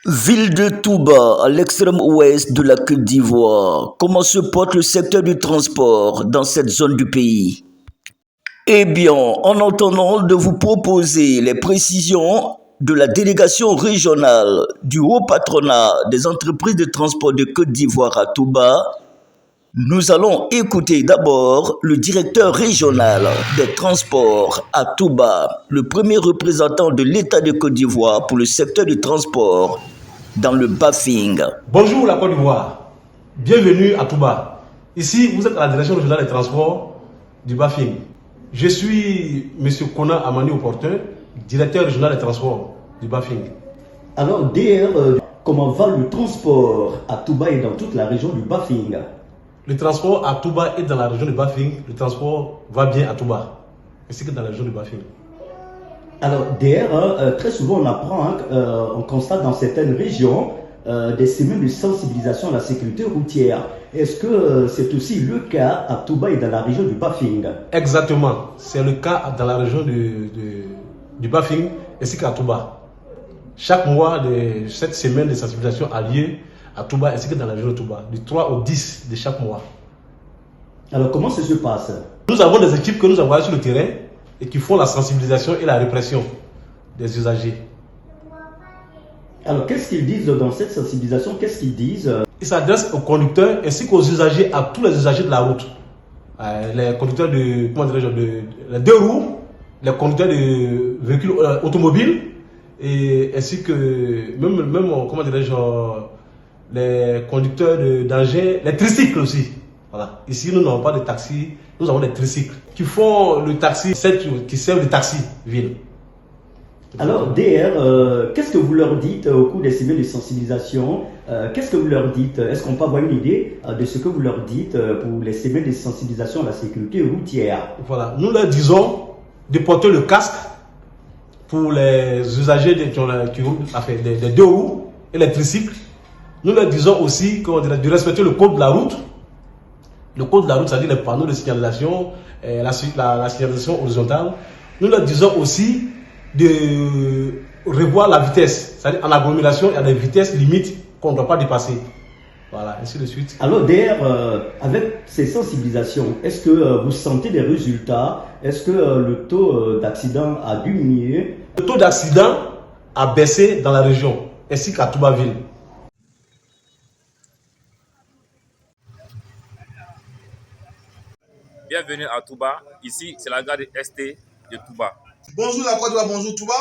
Ville de Touba, à l'extrême ouest de la Côte d'Ivoire, comment se porte le secteur du transport dans cette zone du pays? Eh bien, en attendant de vous proposer les précisions de la délégation régionale du haut patronat des entreprises de transport de Côte d'Ivoire à Touba, nous allons écouter d'abord le directeur régional des transports à Touba, le premier représentant de l'État de Côte d'Ivoire pour le secteur du transport dans le Bafing. Bonjour la Côte d'Ivoire, bienvenue à Touba. Ici, vous êtes à la direction régionale des transports du Bafing. Je suis M. Kona Amani Opportun, directeur régional des transports du Bafing. Alors, comment va le transport à Touba et dans toute la région du Bafing? Le transport à Touba et dans la région du Bafing, le transport va bien à Touba, ainsi que dans la région du Bafing. Alors, très souvent on apprend, on constate dans certaines régions des semaines de sensibilisation à la sécurité routière. Est-ce que c'est aussi le cas à Touba et dans la région du Bafing? Exactement, c'est le cas dans la région du Bafing ainsi qu'à Touba. Chaque mois, cette semaine de sensibilisation a lieu à Touba ainsi que dans la région de Touba, du 3 au 10 de chaque mois. Alors, comment ça se passe? Nous avons des équipes que nous envoyons sur le terrain et qui font la sensibilisation et la répression des usagers. Alors, qu'est-ce qu'ils disent dans cette sensibilisation? Qu'est-ce qu'ils disent? Ils s'adressent aux conducteurs ainsi qu'aux usagers, à tous les usagers de la route. Les conducteurs les deux roues, les conducteurs de véhicules automobiles, ainsi que les conducteurs d'engins, les tricycles aussi. Voilà. Ici, nous n'avons pas de taxi, nous avons des tricycles qui font le taxi, qui servent de taxi ville. Alors, qu'est-ce que vous leur dites au cours des semaines de sensibilisation? Qu'est-ce que vous leur dites? Est-ce qu'on peut avoir une idée de ce que vous leur dites pour les semaines de sensibilisation à la sécurité routière? Voilà, nous leur disons de porter le casque pour les usagers des deux roues et les tricycles. Nous leur disons aussi de respecter le code de la route. Le code de la route, c'est-à-dire les panneaux de signalisation, la signalisation horizontale. Nous leur disons aussi de revoir la vitesse. C'est-à-dire en agglomération, il y a des vitesses limites qu'on ne doit pas dépasser. Voilà, ainsi de suite. Alors, avec ces sensibilisations, est-ce que vous sentez des résultats? Est-ce que le taux d'accident a diminué? Le taux d'accident a baissé dans la région, ainsi qu'à Touba-Ville. Bienvenue à Touba. Ici, c'est la gare de ST de Touba. Bonjour la Côte d'Ivoire, bonjour Touba.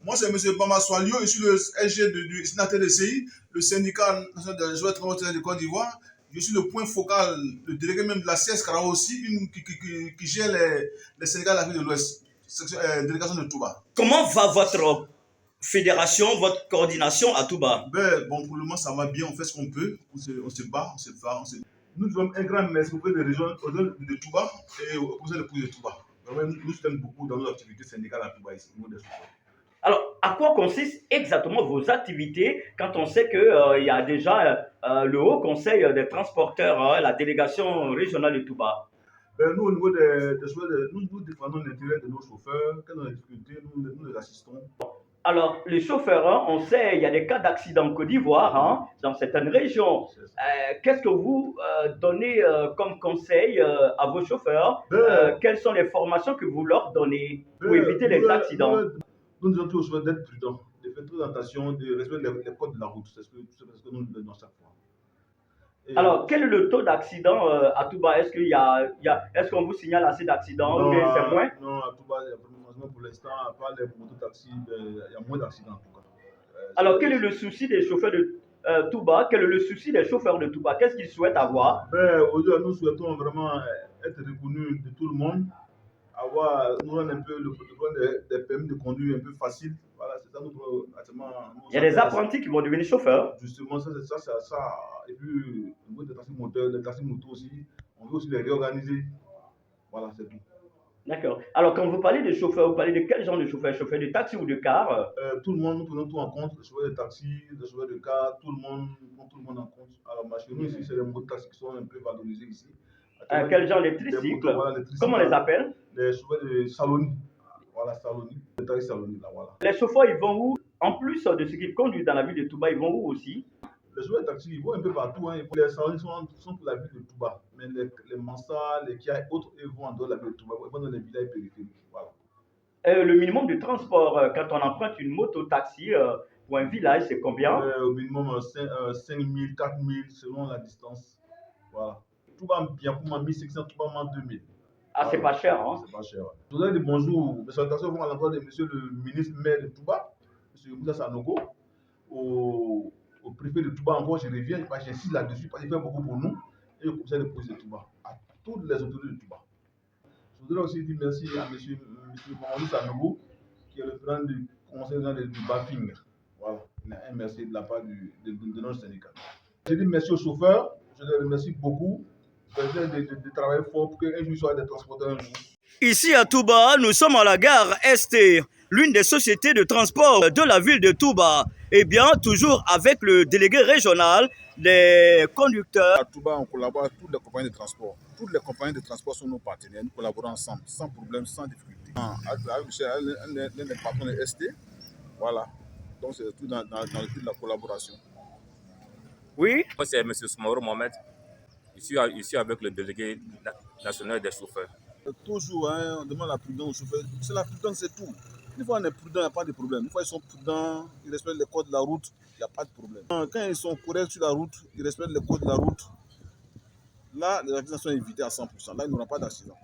Moi, c'est M. Bama Soalio, je suis le SG du sénateur de CI, le syndicat national des joueurs de Côte d'Ivoire. Je suis le point focal, le délégué même de la CSKRA aussi, qui gère les syndicats de l'Afrique de l'Ouest, délégation de Touba. Comment va votre fédération, votre coordination à Touba? Bon, pour le moment, ça va bien, on fait ce qu'on peut, on se bat, on se bat. Nous devons un grand merci auprès des régions de Touba et au conseil de police de Touba. Vraiment, nous soutenons beaucoup dans nos activités syndicales à Touba ici, au niveau des chauffeurs. Alors, à quoi consistent exactement vos activités quand on sait qu'il y a déjà le Haut Conseil des transporteurs, la délégation régionale de Touba? Nous, au niveau des chauffeurs, nous défendons l'intérêt de nos chauffeurs. Quand on a des difficultés, nous les assistons. Alors, les chauffeurs, on sait, il y a des cas d'accident en Côte d'Ivoire, dans certaines régions. Qu'est-ce que vous donnez comme conseil à vos chauffeurs? Quelles sont les formations que vous leur donnez pour éviter les accidents? Nous disons tous aux chauffeurs d'être prudents, de faire très attention, de respecter les codes de la route. C'est ce que nous donnons chaque fois. Alors, quel est le taux d'accident à Touba? Est-ce qu'on vous signale assez d'accidents ou bien c'est moins? Non, à Touba, pour l'instant, à part les mototaxis, il y a moins d'accidents en tout cas. Alors, quel est le souci des chauffeurs de Touba? Quel est le souci des chauffeurs de Touba? Qu'est-ce qu'ils souhaitent avoir? Aujourd'hui, nous souhaitons vraiment être reconnus de tout le monde, nous rendre un peu le problème des permis de conduire un peu facile. Voilà, c'est ça notre actuellement. Il y a des apprentis qui vont devenir chauffeurs. Justement, ça. Et puis, au niveau des taxis motos aussi, on veut aussi les réorganiser. Voilà, c'est tout. D'accord. Alors, quand vous parlez de chauffeurs, vous parlez de quel genre de chauffeurs? Chauffeurs de taxi ou de car? Tout le monde, nous prenons tout en compte, les chauffeurs de taxi, les chauffeurs de car, tout le monde en compte. Alors, chez nous ici, c'est les mototaxis qui sont un peu valorisés ici. Quel genre de tricycles? Voilà, les tricycles. Comment on les appelle? Les chauffeurs de Saloni. Voilà, Saloni. Les taxis Saloni, là, voilà. Les chauffeurs, ils vont où En plus de ce qu'ils conduisent dans la ville de Touba, ils vont où aussi? Les chauffeurs de taxi, ils vont un peu partout. Hein. Les salariés sont pour la ville de Touba. Mais les Mansa, les Kia et autres, ils vont en dehors de la ville de Touba. Ils vont dans les villages périphériques. Voilà. Le minimum de transport, quand on emprunte une moto-taxi pour un village, c'est combien? Au minimum 5 000, 4 000 selon la distance. Voilà. Touba bien pour moi 1500, Touba moi 2000. Ah, c'est pas cher, hein? C'est pas cher. Je voudrais dire bonjour. Mes salutations vont à l'endroit de monsieur le ministre maire de Touba, monsieur Moussa Sanogo, au préfet de Touba encore, je reviens, j'insiste là-dessus parce qu'il fait beaucoup pour nous, et au conseil de police de Touba, à toutes les autorités de Touba. Je voudrais aussi dire merci à monsieur Mamadou Sanogo, qui est le président du conseil du BAFING. Voilà, un merci de la part de notre syndicat. Je dis merci aux chauffeurs, je les remercie beaucoup de travailler fort pour qu'un jour ils soient des transporteurs un jour. Ici à Touba, nous sommes à la gare ST, l'une des sociétés de transport de la ville de Touba. Et bien, toujours avec le délégué régional des conducteurs. À Touba, on collabore avec toutes les compagnies de transport. Toutes les compagnies de transport sont nos partenaires. Nous collaborons ensemble, sans problème, sans difficulté. L'un des patrons de ST, voilà. Donc, c'est tout dans le but de la collaboration. Oui. Moi, c'est M. Soumaoro Mohamed. Ici avec le délégué national des chauffeurs. Toujours, hein, on demande la prudence aux chauffeurs. C'est la prudence, c'est tout. Une fois on est prudent, il n'y a pas de problème. Une fois ils sont prudents, ils respectent les codes de la route, il n'y a pas de problème. Quand ils sont corrects sur la route, ils respectent les codes de la route, là, les accidents sont évités à 100%. Là, il n'y aura pas d'accident.